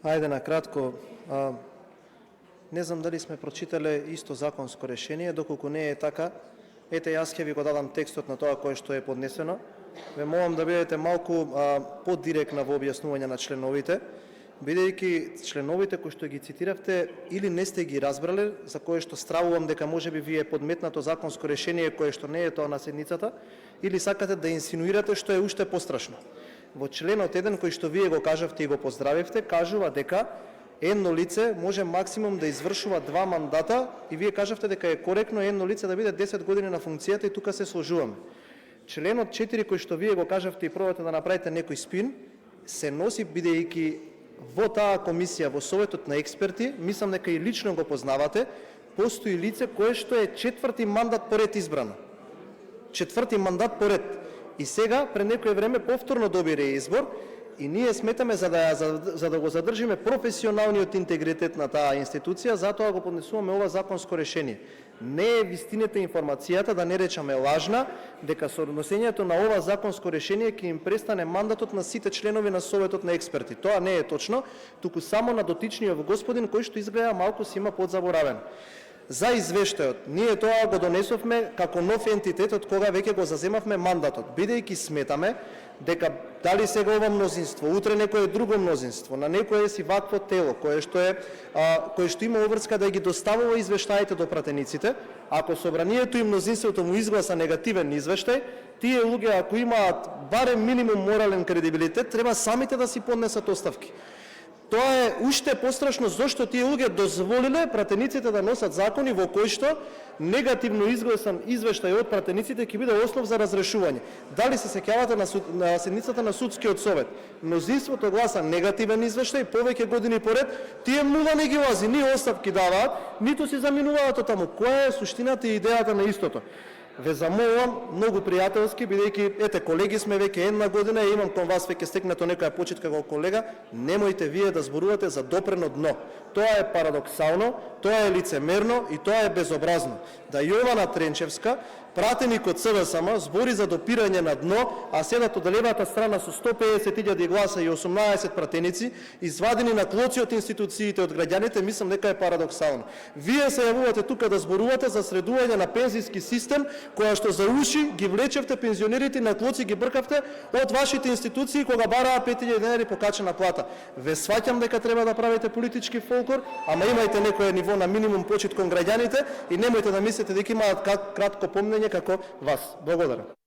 Ајде на кратко. Не знам дали сме прочитале исто законско решение, доколку не е така, ете јас ќе ви го дадам текстот на тоа кое што е поднесено. Ве молам да бидете малку подиректна во објаснување на членовите, бидејќи членовите кои што ги цитиравте или не сте ги разбрале, за кое што стравувам дека можеби ви е подметнато законско решение кое што не е тоа на седницата, или сакате да инсинуирате што е уште пострашно. Во членот 1 кој што вие го кажавте и го поздравивте, кажува дека едно лице може максимум да извршува 2 мандата и вие кажавте дека е коректно едно лице да биде 10 години на функцијата и тука се сложуваме. Членот 4 кој што вие го кажавте и пробате да направите некој спин, се носи бидејќи во таа комисија, во советот на експерти, мислам дека и лично го познавате, постои лице кое што е 4ти мандат поред избрано. 4ти мандат поред. И сега, пред некој време, повторно добире избор и ние сметаме за да го задржиме професионалниот интегритет на таа институција, затоа го поднесуваме ова законско решение. Не е вистината информацијата, да не речеме лажна, дека со однесењето на ова законско решение ќе им престане мандатот на сите членови на советот на експерти. Тоа не е точно, туку само на дотичниот господин кој што изгледа малку си има подзаборавен. За извештајот, ние тоа го донесовме како нов ентитет од кога веќе го заземавме мандатот, бидејќи сметаме дека дали сега ова мнозинство, утре некое друго мнозинство, на некое си вакво тело кое што има обврска да ги доставува извештаите до пратениците, ако собранието и мнозинството му изгласа негативен извештај, тие луѓе ако имаат барем минимум морален кредибилитет, треба самите да си поднесат оставки. Тоа е уште пострашно зашто тие луѓе дозволиле пратениците да носат закони во кои што негативно изгласан извештај од пратениците ќе биде основ за разрешување. Дали се сеќавате на седницата на судскиот совет? Мнозинството гласа негативен извештај повеќе години поред, тие нула не ги лази, ни оставки даваат, ниту си заминуваат од таму. Која е суштината и идејата на истото? Ве замолувам многу пријателски, бидејќи ете колеги сме веќе една година и имам кон вас веќе стекнато некоја почитка како колега, немојте вие да зборувате за допрено дно. Тоа е парадоксално, тоа е лицемерно и тоа е безобразно. Да Јована Тренчевска, пратеник од СДСМ, збори за допирање на дно, а седат од левата страна со 150.000 гласа и 18 пратеници, извадени на клоци од институциите, од граѓаните, мислам дека е парадоксално. Вие се јавувате тука да зборувате за средување на пензиски систем, која што за уши ги влечевте пензионерите на клоци, ги бркавте од вашите институции кога бараа 5.000 денари покачена плата. Ве сваќам дека треба да правите политички фолклор, ама имајте некој ниво на минимум почит кон граѓаните и немојте да мислите дека имаат кратко помнење како вас. Благодарам.